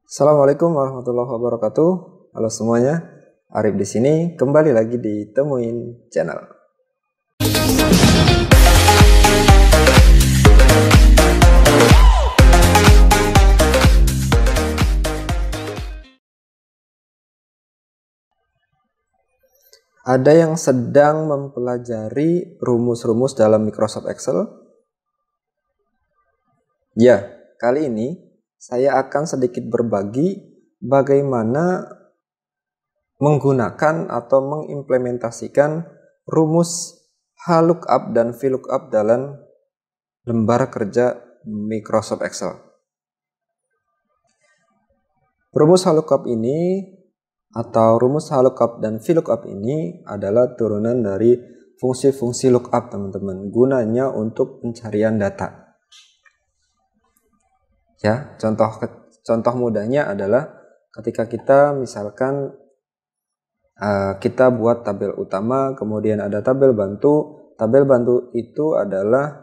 Assalamualaikum warahmatullahi wabarakatuh. Halo semuanya, Arif di sini kembali lagi di Temuin Channel. Ada yang sedang mempelajari rumus-rumus dalam Microsoft Excel? Ya, kali ini saya akan sedikit berbagi bagaimana menggunakan atau mengimplementasikan rumus HLOOKUP dan VLOOKUP dalam lembar kerja Microsoft Excel. Rumus HLOOKUP ini atau rumus HLOOKUP dan VLOOKUP ini adalah turunan dari fungsi-fungsi lookup, teman-teman. Gunanya untuk pencarian data. Ya, contoh mudahnya adalah ketika kita misalkan kita buat tabel utama, kemudian ada tabel bantu. Tabel bantu itu adalah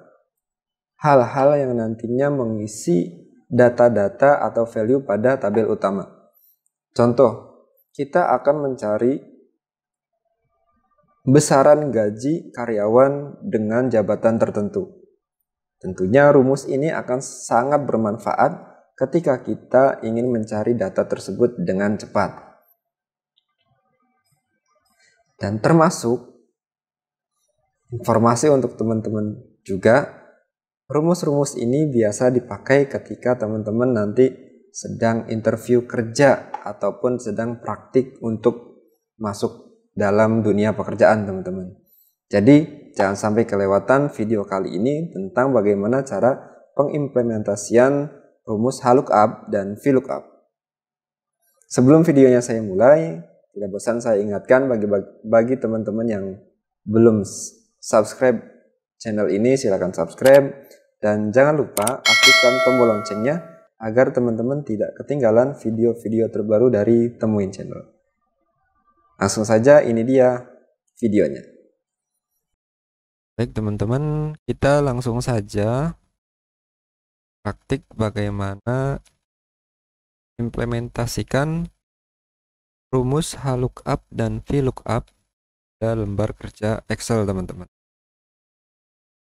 hal-hal yang nantinya mengisi data-data atau value pada tabel utama. Contoh, kita akan mencari besaran gaji karyawan dengan jabatan tertentu. Tentunya rumus ini akan sangat bermanfaat ketika kita ingin mencari data tersebut dengan cepat. Dan termasuk informasi untuk teman-teman juga, rumus-rumus ini biasa dipakai ketika teman-teman nanti sedang interview kerja ataupun sedang praktik untuk masuk dalam dunia pekerjaan, teman-teman. Jadi jangan sampai kelewatan video kali ini tentang bagaimana cara pengimplementasian rumus HLOOKUP dan VLOOKUP. Sebelum videonya saya mulai, tidak bosan saya ingatkan bagi teman-teman yang belum subscribe channel ini, silakan subscribe dan jangan lupa aktifkan tombol loncengnya agar teman-teman tidak ketinggalan video-video terbaru dari Temuin Channel. Langsung saja, ini dia videonya. Baik teman-teman, kita langsung saja praktik bagaimana implementasikan rumus HLOOKUP dan VLOOKUP dalam lembar kerja Excel, teman-teman.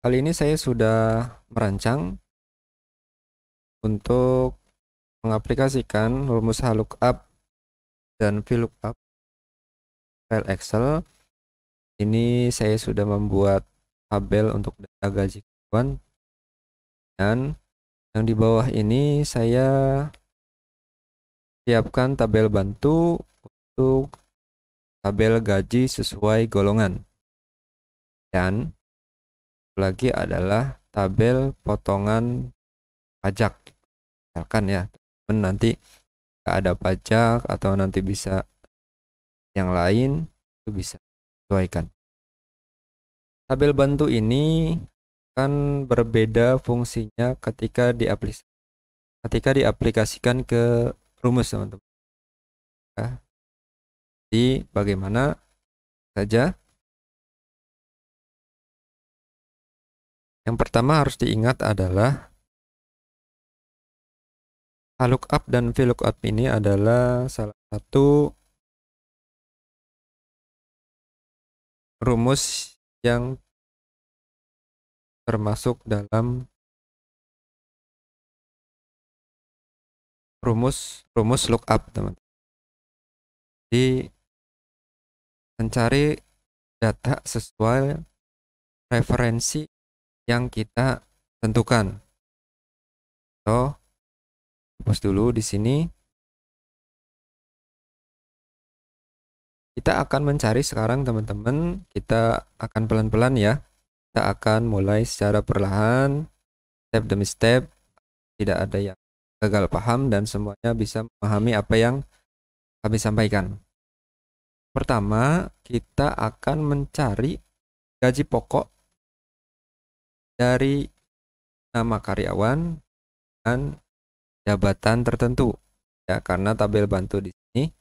Kali ini saya sudah merancang untuk mengaplikasikan rumus HLOOKUP dan VLOOKUP file Excel. Ini saya sudah membuat tabel untuk data gaji karyawan, dan yang di bawah ini saya siapkan tabel bantu untuk tabel gaji sesuai golongan, dan lagi adalah tabel potongan pajak. Misalkan ya, nanti nggak ada pajak atau nanti bisa yang lain, itu bisa sesuaikan. Tabel bantu ini akan berbeda fungsinya ketika diaplikasikan ke rumus, teman-teman. Jadi bagaimana saja? Yang pertama harus diingat adalah HLOOKUP dan VLOOKUP ini adalah salah satu rumus yang termasuk dalam rumus lookup, teman. Jadi mencari data sesuai referensi yang kita tentukan. So, hapus dulu di sini. Kita akan mencari sekarang, teman-teman. Kita akan pelan-pelan ya. Kita akan mulai secara perlahan, step demi step. Tidak ada yang gagal paham dan semuanya bisa memahami apa yang kami sampaikan. Pertama, kita akan mencari gaji pokok dari nama karyawan dan jabatan tertentu. Ya, karena tabel bantu di sini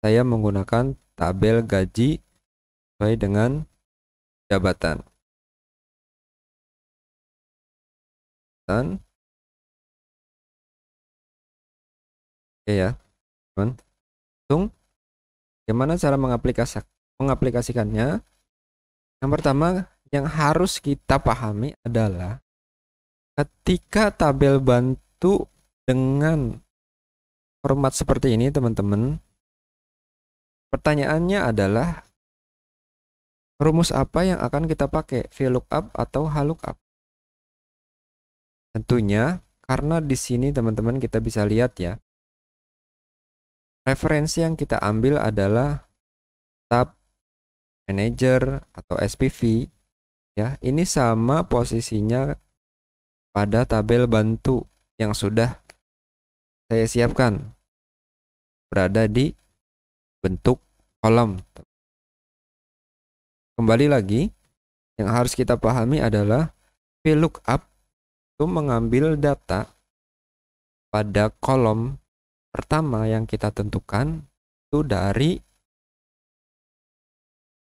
saya menggunakan tabel gaji sesuai dengan jabatan. Dan Oke ya, teman. Langsung, bagaimana cara mengaplikasikannya? Yang pertama, yang harus kita pahami adalah ketika tabel bantu dengan format seperti ini, teman-teman, pertanyaannya adalah rumus apa yang akan kita pakai, VLOOKUP atau HLOOKUP? Tentunya karena di sini teman-teman kita bisa lihat ya, referensi yang kita ambil adalah tab manager atau SPV ya. Ini sama posisinya pada tabel bantu yang sudah saya siapkan, berada di bentuk kolom. Kembali lagi, yang harus kita pahami adalah VLOOKUP itu mengambil data pada kolom pertama yang kita tentukan itu dari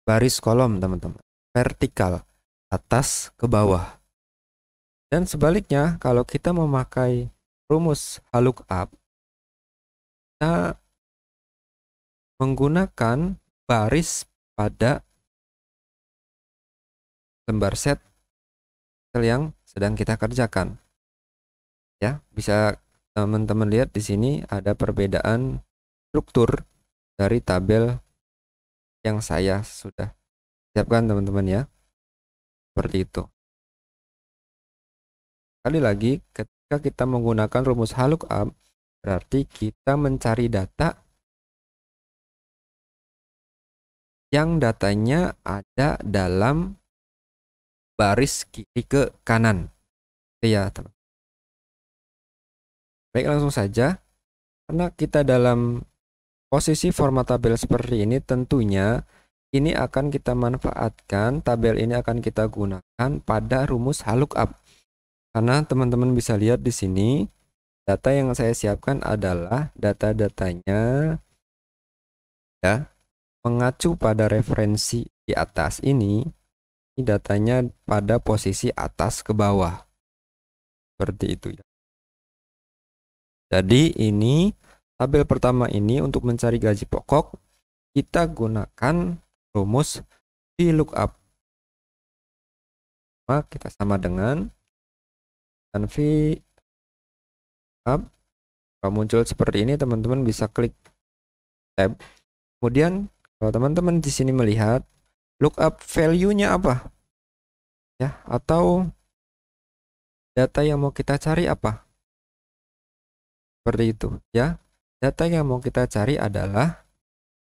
baris kolom, teman-teman, vertikal, atas ke bawah. Dan sebaliknya, kalau kita memakai rumus HLOOKUP, kita menggunakan baris pada lembar set yang sedang kita kerjakan. Ya, bisa teman-teman lihat di sini ada perbedaan struktur dari tabel yang saya sudah siapkan, teman-teman ya. Seperti itu. Sekali lagi, ketika kita menggunakan rumus HLOOKUP, berarti kita mencari data yang datanya ada dalam baris kiri ke kanan. Ya, teman. Baik, langsung saja. Karena kita dalam posisi format tabel seperti ini, tentunya ini akan kita manfaatkan, tabel ini akan kita gunakan pada rumus HLOOKUP. Karena teman-teman bisa lihat di sini, data yang saya siapkan adalah data-datanya ya, mengacu pada referensi di atas ini datanya pada posisi atas ke bawah. Seperti itu ya. Jadi ini tabel pertama ini untuk mencari gaji pokok kita gunakan rumus VLOOKUP. Maka kita sama dengan VLOOKUP. Kalau muncul seperti ini, teman-teman bisa klik tab. Kemudian kalau teman-teman di sini melihat lookup value-nya apa? Ya, atau data yang mau kita cari apa? Seperti itu, ya. Data yang mau kita cari adalah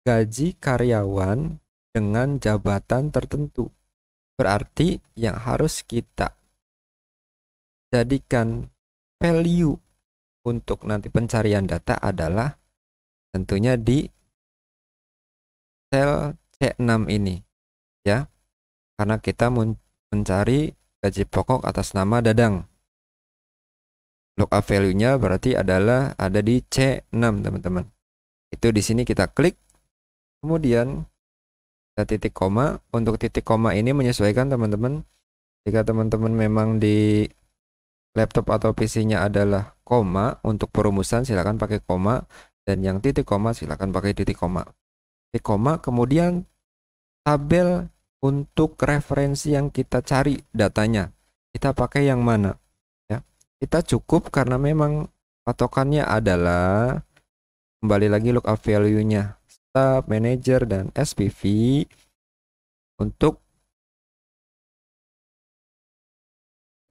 gaji karyawan dengan jabatan tertentu. Berarti yang harus kita jadikan value untuk nanti pencarian data adalah tentunya di sel C6 ini, ya. Karena kita mencari gaji pokok atas nama Dadang. Lookup value-nya berarti adalah ada di C6, teman-teman. Itu di sini kita klik. Kemudian kita titik koma. Untuk titik koma ini menyesuaikan, teman-teman. Jika teman-teman memang di laptop atau PC-nya adalah koma, untuk perumusan silakan pakai koma, dan yang titik koma silakan pakai titik koma. Titik koma, kemudian tabel untuk referensi yang kita cari datanya, kita pakai yang mana? Ya, kita cukup karena memang patokannya adalah kembali lagi lookup value-nya tab, manager, dan SPV. Untuk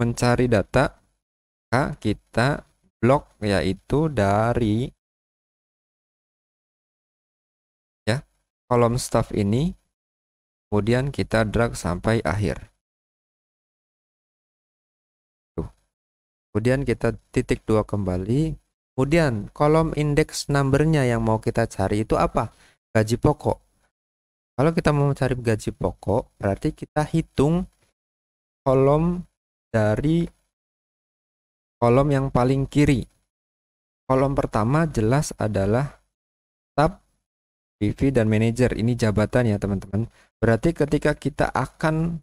mencari data, kita blok yaitu dari ya kolom staff ini, kemudian kita drag sampai akhir. Kemudian kita titik 2 kembali. Kemudian kolom index number-nya yang mau kita cari itu apa? Gaji pokok. Kalau kita mau mencari gaji pokok, berarti kita hitung kolom dari kolom yang paling kiri. Kolom pertama jelas adalah tab, PV, dan manager. Ini jabatan ya, teman-teman. Berarti ketika kita akan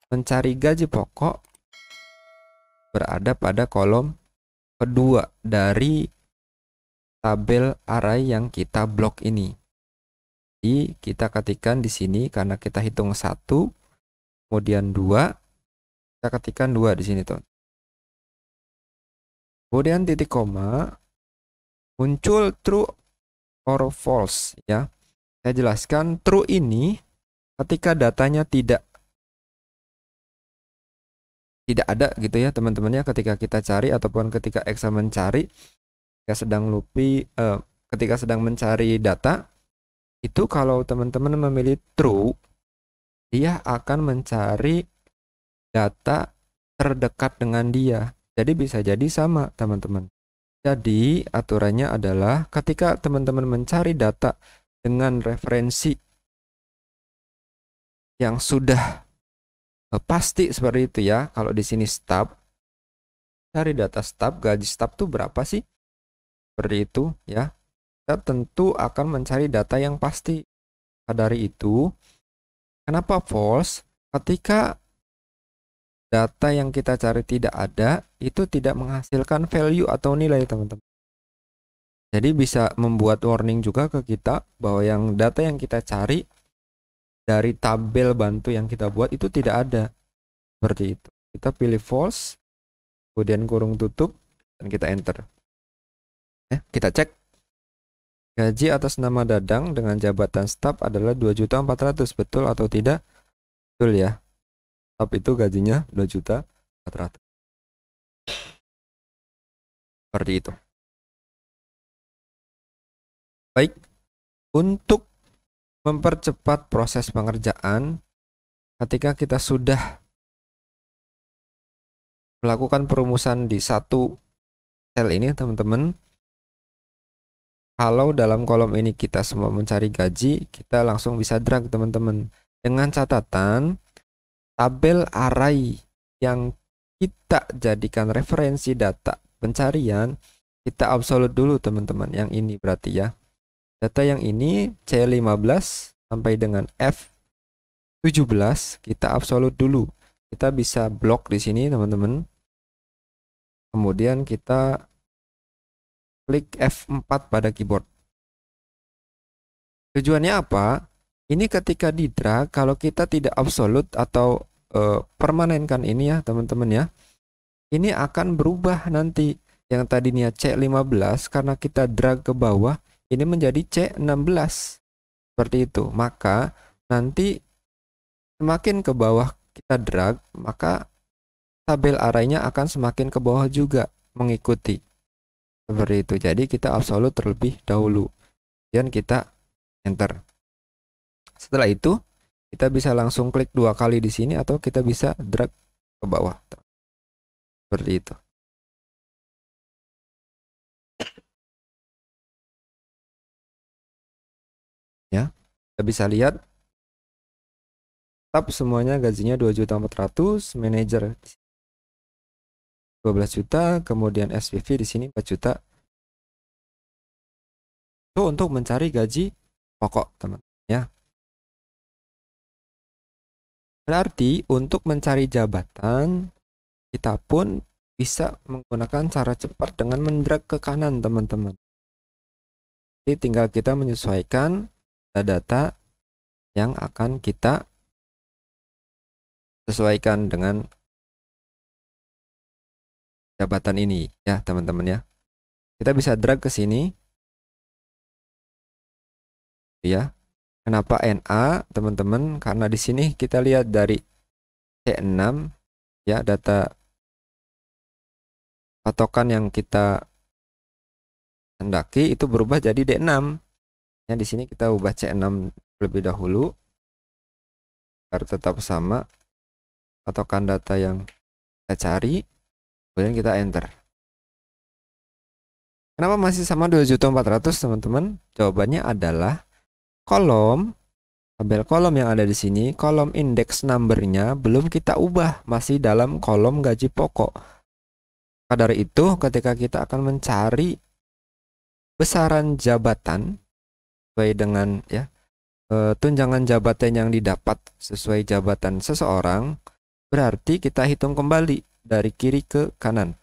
mencari gaji pokok, berada pada kolom kedua dari tabel array yang kita blok ini. Jadi kita ketikkan di sini karena kita hitung 1, kemudian 2, kita ketikkan 2 di sini, teman. Kemudian titik koma, muncul true or false ya. Saya jelaskan, true ini ketika datanya tidak ada gitu ya teman-temannya, ketika kita cari ataupun ketika Excel mencari, ketika sedang mencari data, itu kalau teman-teman memilih true, dia akan mencari data terdekat dengan dia. Jadi bisa jadi sama teman-teman. Jadi aturannya adalah ketika teman-teman mencari data dengan referensi yang sudah pasti seperti itu ya. Kalau di sini staf, cari data staf, gaji staf tuh berapa sih? Seperti itu ya. Kita tentu akan mencari data yang pasti. Dari itu, kenapa false? Ketika data yang kita cari tidak ada, itu tidak menghasilkan value atau nilai, teman-teman. Jadi bisa membuat warning juga ke kita bahwa yang data yang kita cari dari tabel bantu yang kita buat itu tidak ada. Seperti itu. Kita pilih false, kemudian kurung tutup, dan kita enter. Kita cek. Gaji atas nama Dadang dengan jabatan staf adalah 2.400.000, betul atau tidak? Betul ya. Staf itu gajinya 2.400.000. Seperti itu. Baik, untuk mempercepat proses pengerjaan, ketika kita sudah melakukan perumusan di satu sel ini, teman-teman, kalau dalam kolom ini kita semua mencari gaji, kita langsung bisa drag, teman-teman. Dengan catatan, tabel array yang kita jadikan referensi data pencarian, kita absolute dulu, teman-teman. Yang ini berarti ya. Data yang ini C15 sampai dengan F17, kita absolute dulu. Kita bisa blok di sini, teman-teman. Kemudian kita klik F4 pada keyboard. Tujuannya apa? Ini ketika di drag, kalau kita tidak absolute atau permanenkan ini ya teman-teman ya, ini akan berubah nanti. Yang tadinya C15 karena kita drag ke bawah, ini menjadi C16. Seperti itu. Maka nanti semakin ke bawah kita drag, maka tabel arraynya akan semakin ke bawah juga mengikuti. Seperti itu. Jadi kita absolute terlebih dahulu. Kemudian kita enter. Setelah itu kita bisa langsung klik 2 kali di sini atau kita bisa drag ke bawah. Seperti itu. Ya. Kita bisa lihat staf semuanya gajinya 2.400.000, manajer 12 juta, kemudian SPV di sini 4 juta. Itu untuk mencari gaji pokok, teman, ya. Berarti untuk mencari jabatan, kita pun bisa menggunakan cara cepat dengan mendrag ke kanan, teman-teman. Jadi tinggal kita menyesuaikan data yang akan kita sesuaikan dengan jabatan ini ya teman-teman ya. Kita bisa drag ke sini ya. Kenapa NA teman-teman? Karena di sini kita lihat dari C6 ya, data patokan yang kita hendaki itu berubah jadi D6. Ya, di sini kita ubah C6 lebih dahulu agar tetap sama patokan data yang kita cari. Kemudian kita enter. Kenapa masih sama 2.400.000 teman-teman? Jawabannya adalah tabel kolom yang ada di sini, kolom index numbernya belum kita ubah, masih dalam kolom gaji pokok. Maka dari itu, ketika kita akan mencari besaran jabatan sesuai dengan ya tunjangan jabatan yang didapat sesuai jabatan seseorang, berarti kita hitung kembali dari kiri ke kanan.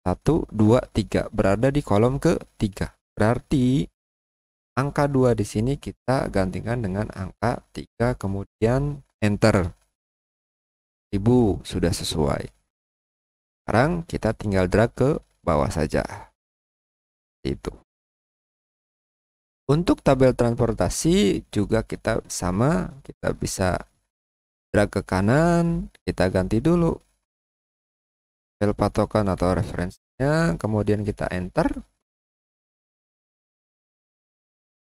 1, 2, 3 berada di kolom ke-3. Berarti angka 2 di sini kita gantikan dengan angka 3 kemudian enter. 1000 sudah sesuai. Sekarang kita tinggal drag ke bawah saja. Itu. Untuk tabel transportasi juga kita sama, kita bisa drag ke kanan, kita ganti dulu tabel patokan atau referensinya, kemudian kita enter.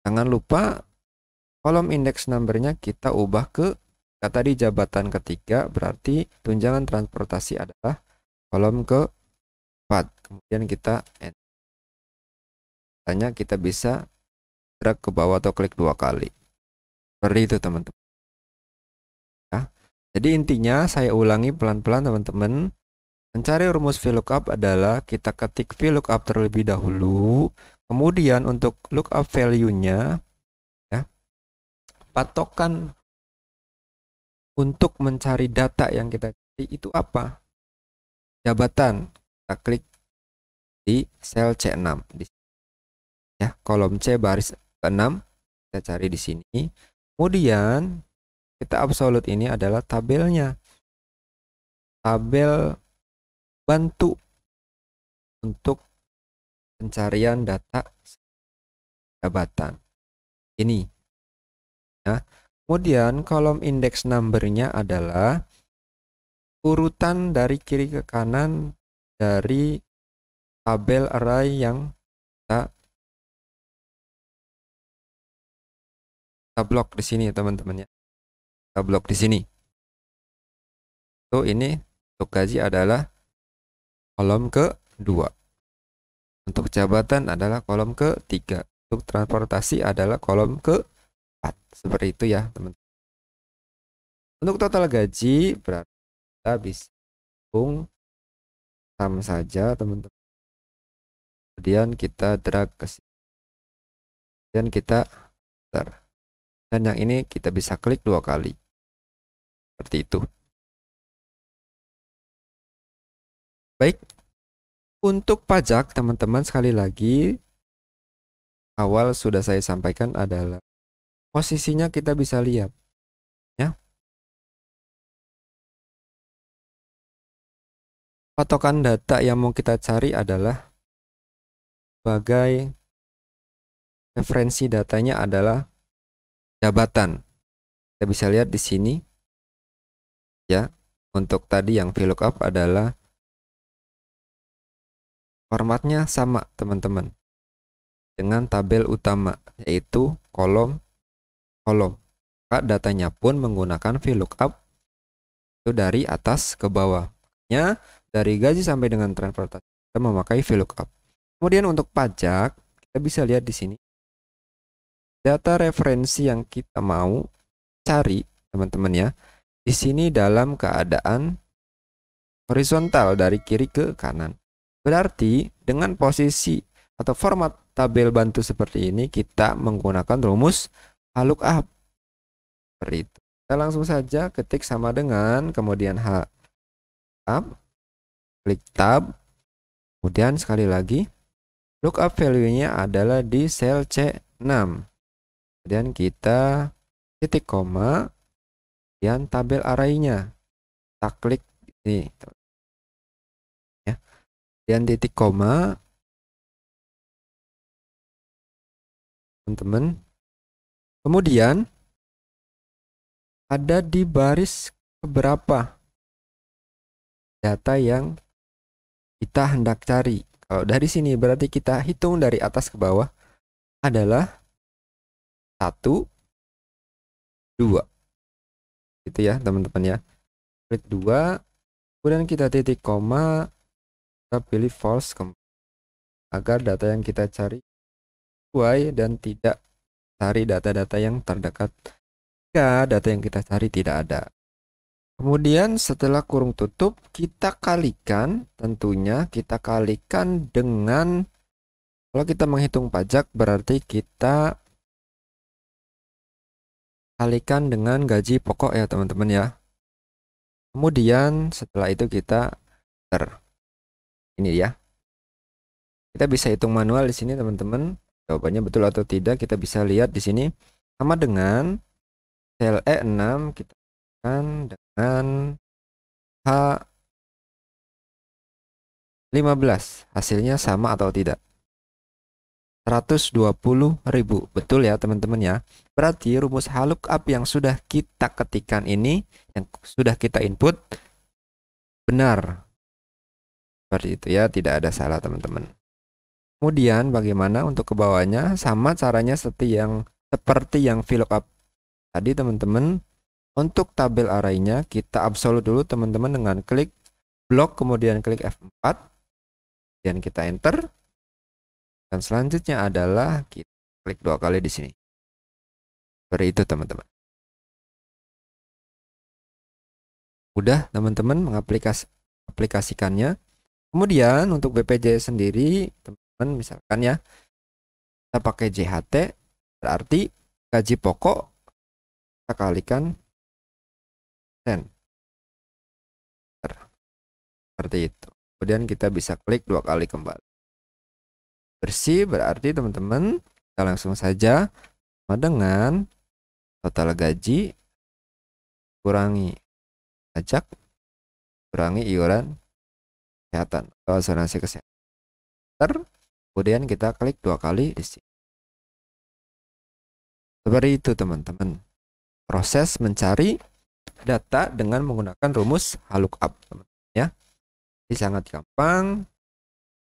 Jangan lupa kolom index numbernya kita ubah ke tadi jabatan ketiga, berarti tunjangan transportasi adalah kolom ke-4. Kemudian kita enter. Tanya kita bisa drag ke bawah atau klik 2 kali. Seperti itu teman-teman. Ya. Jadi intinya saya ulangi pelan-pelan teman-teman. Mencari rumus VLOOKUP adalah kita ketik VLOOKUP terlebih dahulu. Kemudian untuk lookup value-nya, ya, patokan untuk mencari data yang kita cari itu apa? Jabatan. Kita klik di sel C6. Ya, kolom C baris ke-6 kita cari di sini. Kemudian kita absolute ini adalah tabelnya. Tabel bantu untuk pencarian data jabatan. Ini. Ya. Kemudian kolom index number-nya adalah urutan dari kiri ke kanan dari tabel array yang kita blok di sini teman-teman ya. Kita blok di sini. Tuh ini untuk gaji adalah kolom ke-2. Untuk jabatan adalah kolom ke-3. Untuk transportasi adalah kolom ke-4. Seperti itu ya teman-teman. Untuk total gaji berarti kita bisa hitung sama saja teman-teman. Kemudian kita drag ke sini. Dan kita enter. Dan yang ini kita bisa klik 2 kali. Seperti itu. Baik. Untuk pajak teman-teman sekali lagi awal sudah saya sampaikan adalah posisinya kita bisa lihat ya. Patokan data yang mau kita cari adalah sebagai referensi datanya adalah jabatan. Kita bisa lihat di sini ya. Untuk tadi yang VLOOKUP adalah formatnya sama teman-teman dengan tabel utama yaitu kolom. Datanya pun menggunakan VLOOKUP itu dari atas ke bawah. Ya, dari gaji sampai dengan transportasi kita memakai VLOOKUP. Kemudian untuk pajak kita bisa lihat di sini data referensi yang kita mau cari teman-teman ya. Di sini dalam keadaan horizontal dari kiri ke kanan. Berarti dengan posisi atau format tabel bantu seperti ini kita menggunakan rumus VLOOKUP. Seperti itu. Kita langsung saja ketik sama dengan kemudian tab, klik tab, kemudian sekali lagi lookup value-nya adalah di sel C6. Kemudian kita titik koma, kemudian tabel array-nya. Kita klik ini. Ya. Dan titik koma, teman-teman. Kemudian ada di baris keberapa data yang kita hendak cari. Kalau dari sini berarti kita hitung dari atas ke bawah adalah 1, 2. Gitu ya teman-teman ya. Klik 2, kemudian kita titik koma, kita pilih false agar data yang kita cari sesuai dan tidak cari data-data yang terdekat jika data yang kita cari tidak ada. Kemudian setelah kurung tutup kita kalikan, tentunya kita kalikan dengan, kalau kita menghitung pajak berarti kita kalikan dengan gaji pokok ya teman-teman ya. Kemudian setelah itu kita enter. Ini ya. Kita bisa hitung manual di sini teman-teman. Jawabannya betul atau tidak kita bisa lihat di sini sama dengan sel E6 kita akan dengan H15. Hasilnya sama atau tidak? 120.000. Betul ya teman-teman ya. Berarti rumus lookup yang sudah kita ketikkan ini, yang sudah kita input, benar. Seperti itu ya, tidak ada salah teman-teman. Kemudian bagaimana untuk ke bawahnya? Sama caranya seperti yang VLOOKUP tadi teman-teman. Untuk tabel arraynya kita absolut dulu teman-teman dengan klik blok, kemudian klik F4, dan kita enter. Dan selanjutnya adalah kita klik 2 kali di sini. Seperti itu teman-teman. Mudah teman-teman mengaplikasikannya. Kemudian untuk BPJS sendiri, teman-teman misalkan ya, kita pakai JHT, berarti gaji pokok kita kalikan sen. Seperti itu. Kemudian kita bisa klik 2 kali kembali. Bersih berarti teman-teman kita langsung saja sama dengan total gaji kurangi pajak kurangi iuran kesehatan atau asuransi kesehatan. Kemudian kita klik 2 kali di sini. Seperti itu teman-teman. Proses mencari data dengan menggunakan rumus lookup teman-teman ya. Ini sangat gampang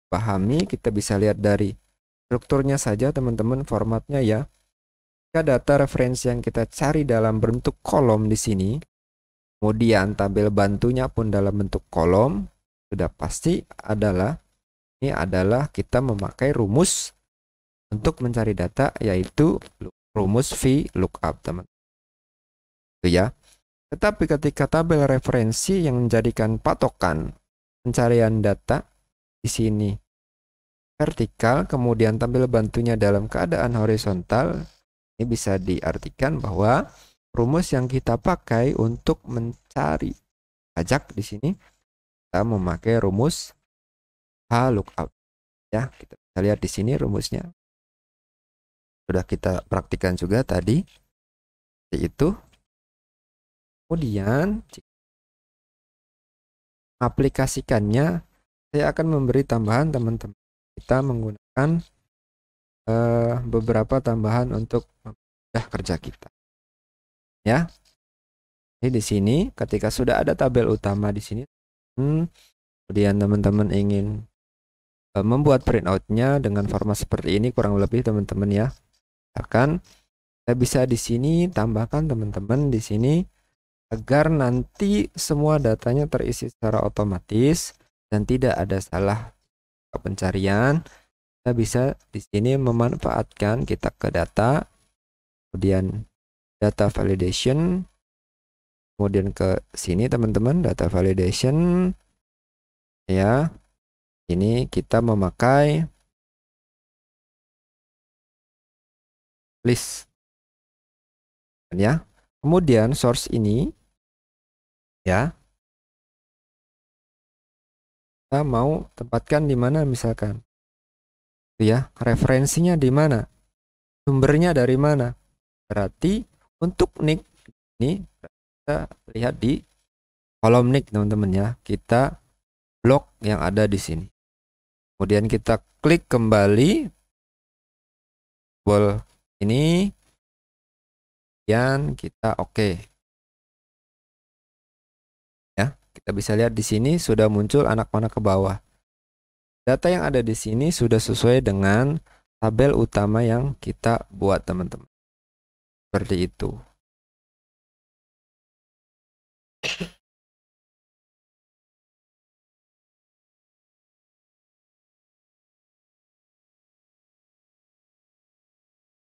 pahami, kita bisa lihat dari strukturnya saja teman-teman, formatnya ya. Jika data referensi yang kita cari dalam bentuk kolom di sini, kemudian tabel bantunya pun dalam bentuk kolom, sudah pasti ini adalah kita memakai rumus untuk mencari data, yaitu rumus VLOOKUP teman-teman. Itu ya. Tetapi ketika tabel referensi yang menjadikan patokan pencarian data di sini vertikal, kemudian tabel bantunya dalam keadaan horizontal, ini bisa diartikan bahwa rumus yang kita pakai untuk mencari pajak di sini kita memakai rumus lookup ya. Kita bisa lihat di sini rumusnya sudah kita praktikkan juga tadi, seperti itu. Kemudian aplikasikannya, saya akan memberi tambahan teman-teman. Kita menggunakan beberapa tambahan untuk mempermudah kerja kita. Ya. Ini di sini ketika sudah ada tabel utama di sini, kemudian teman-teman ingin membuat printoutnya dengan format seperti ini kurang lebih teman-teman ya. Akan saya bisa di sini tambahkan teman-teman di sini agar nanti semua datanya terisi secara otomatis dan tidak ada salah pencarian. Kita bisa di sini memanfaatkan kita ke data, kemudian data validation, kemudian ke sini teman-teman data validation ya. Ini kita memakai list ya. Kemudian source ini ya, kita mau tempatkan di mana misalkan ya, referensinya di mana, sumbernya dari mana. Berarti untuk nick ini kita lihat di kolom nick teman-teman ya, kita blok yang ada di sini. Kemudian kita klik kembali tombol ini, dan kita oke. Ya, kita bisa lihat di sini sudah muncul anak panah ke bawah. Data yang ada di sini sudah sesuai dengan tabel utama yang kita buat teman-teman. Seperti itu.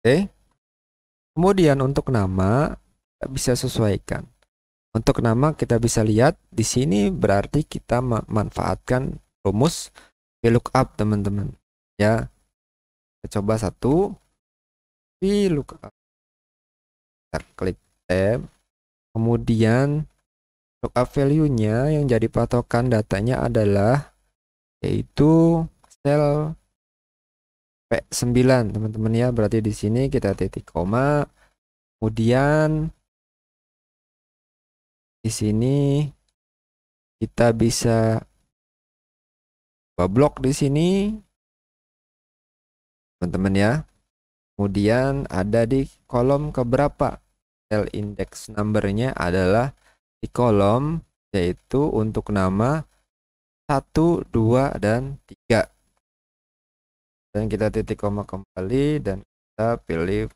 Oke. Kemudian untuk nama kita bisa sesuaikan. Untuk nama kita bisa lihat di sini berarti kita memanfaatkan rumus VLOOKUP teman-teman. Ya. Kita coba satu. VLOOKUP. Kita klik tab. Kemudian lookup value-nya yang jadi patokan datanya adalah yaitu sel P9 teman-teman ya. Berarti di sini kita titik koma. Kemudian di sini kita bisa blok di sini teman-teman ya. Kemudian ada di kolom keberapa? Cell index number-nya adalah di kolom yaitu untuk nama 1, 2, dan 3. Dan kita titik koma kembali dan kita pilih.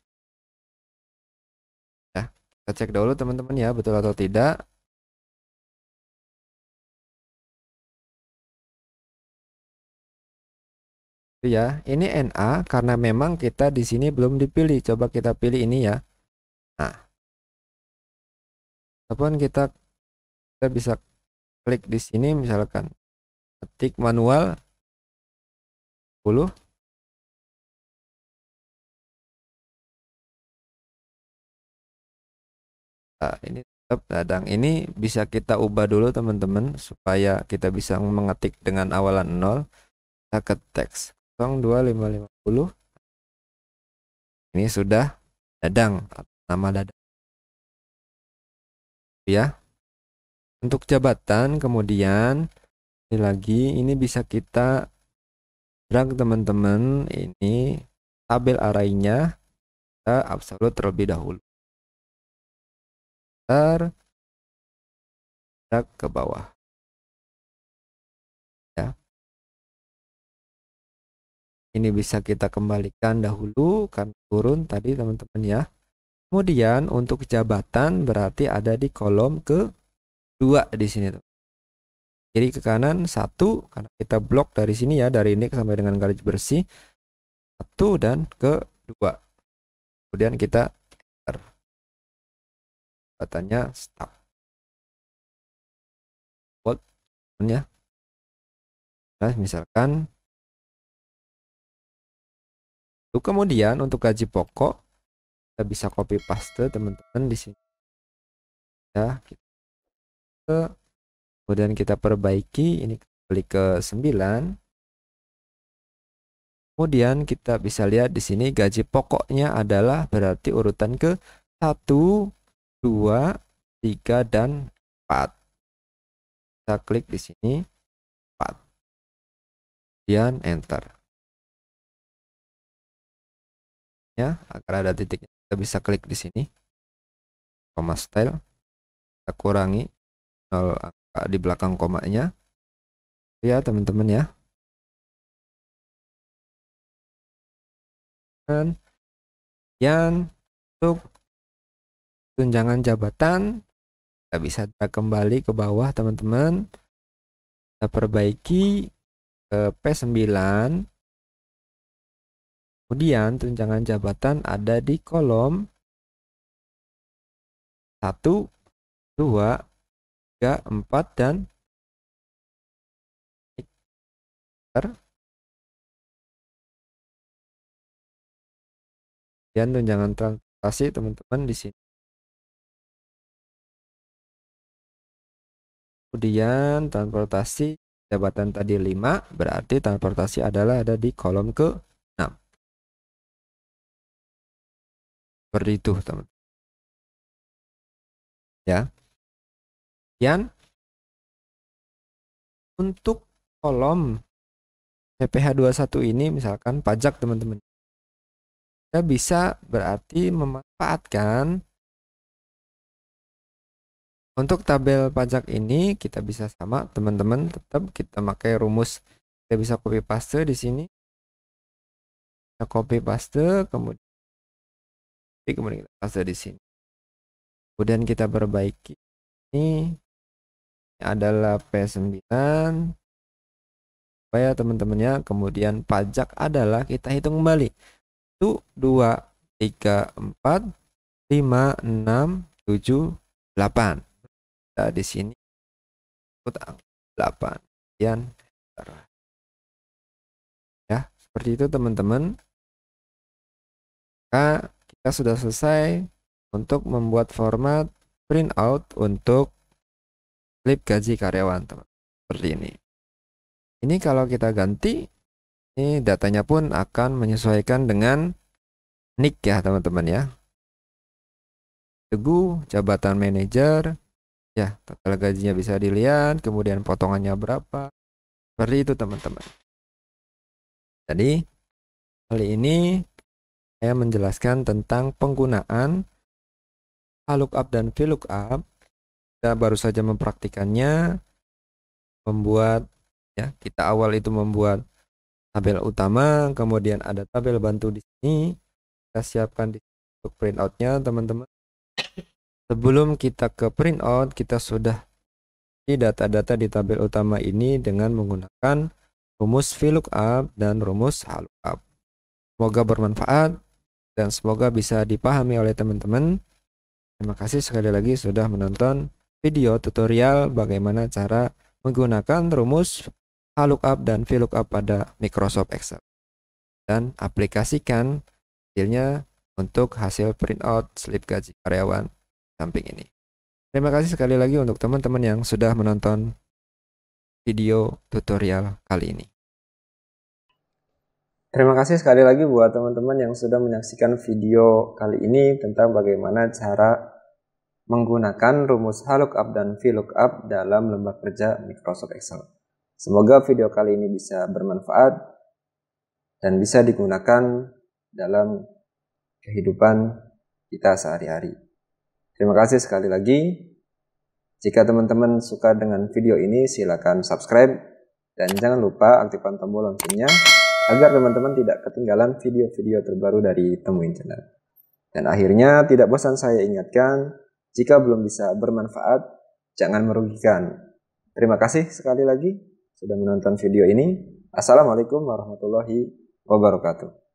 Ya, kita cek dulu teman-teman ya, betul atau tidak. Ya, ini NA karena memang kita di sini belum dipilih. Coba kita pilih ini ya. Nah, ataupun kita bisa klik di sini misalkan ketik manual 10. Nah, ini tetap dadang. Ini bisa kita ubah dulu teman-teman supaya kita bisa mengetik dengan awalan 0. Kita ke teks 02550. Ini sudah dadang, nama dadang. Ya. Untuk jabatan kemudian ini lagi ini bisa kita drag teman-teman, ini tabel arraynya kita absolut terlebih dahulu. Drag ke bawah. Ya. Ini bisa kita kembalikan dahulu kan turun tadi teman-teman ya. Kemudian untuk jabatan berarti ada di kolom ke-2 di sini tuh. Jadi ke kanan 1 karena kita blok dari sini ya, dari ini sampai dengan garis bersih 1 dan ke-2. Kemudian kita enter. Jabatannya stop. Ya. Nah, misalkan kemudian untuk gaji pokok kita bisa copy paste teman-teman di sini. Ya, kemudian kita perbaiki ini klik ke 9. Kemudian kita bisa lihat di sini gaji pokoknya adalah berarti urutan ke 1, 2, 3 dan 4. Kita klik di sini 4. Kemudian enter. Ya, agar ada titiknya kita bisa klik di sini. Koma style. Kita kurangi 0 angka di belakang komanya. Ya, teman-teman ya. Dan yang untuk tunjangan jabatan kita bisa kembali ke bawah teman-teman. Kita perbaiki ke P9. Kemudian tunjangan jabatan ada di kolom 1, 2, 3, 4 dan dan tunjangan transportasi teman-teman di sini. Kemudian transportasi jabatan tadi 5, berarti transportasi adalah ada di kolom ke-6. Seperti itu teman-teman. Ya. Kemudian untuk kolom PPh 21 ini misalkan pajak teman-teman. Kita bisa berarti memanfaatkan untuk tabel pajak ini kita bisa sama teman-teman, tetap kita pakai rumus. Kita bisa copy paste di sini. Kita copy paste kemudian kita paste di sini. Kemudian kita perbaiki. Ini adalah P9. Supaya teman-temannya kemudian pajak adalah kita hitung kembali. 1, 2, 3, 4, 5, 6, 7, 8. Nah, di sini 8. Kemudian ya, seperti itu teman-teman. Maka kita sudah selesai untuk membuat format printout untuk slip gaji karyawan teman. Seperti ini. Ini kalau kita ganti Ini datanya pun akan menyesuaikan dengan nick ya teman-teman ya. Teguh, jabatan manajer, ya total gajinya bisa dilihat, kemudian potongannya berapa. Seperti itu teman-teman. Jadi kali ini saya menjelaskan tentang penggunaan VLOOKUP dan VLOOKUP. Kita baru saja mempraktikannya, membuat ya, kita awal itu membuat tabel utama, kemudian ada tabel bantu di sini. Kita siapkan di untuk printoutnya teman-teman. Sebelum kita ke printout, kita sudah di data-data di tabel utama ini dengan menggunakan rumus VLOOKUP dan rumus HLOOKUP. Semoga bermanfaat dan semoga bisa dipahami oleh teman-teman. Terima kasih sekali lagi sudah menonton video tutorial bagaimana cara menggunakan rumus VLOOKUP dan VLOOKUP pada Microsoft Excel. Dan aplikasikan hasilnya untuk hasil printout slip gaji karyawan samping ini. Terima kasih sekali lagi untuk teman-teman yang sudah menonton video tutorial kali ini. Terima kasih sekali lagi buat teman-teman yang sudah menyaksikan video kali ini tentang bagaimana cara menggunakan rumus VLOOKUP dan VLOOKUP dalam lembar kerja Microsoft Excel. Semoga video kali ini bisa bermanfaat dan bisa digunakan dalam kehidupan kita sehari-hari. Terima kasih sekali lagi. Jika teman-teman suka dengan video ini, silakan subscribe dan jangan lupa aktifkan tombol loncengnya agar teman-teman tidak ketinggalan video-video terbaru dari Temuin Channel. Dan akhirnya tidak bosan saya ingatkan, jika belum bisa bermanfaat, jangan merugikan. Terima kasih sekali lagi sudah menonton video ini. Assalamualaikum warahmatullahi wabarakatuh.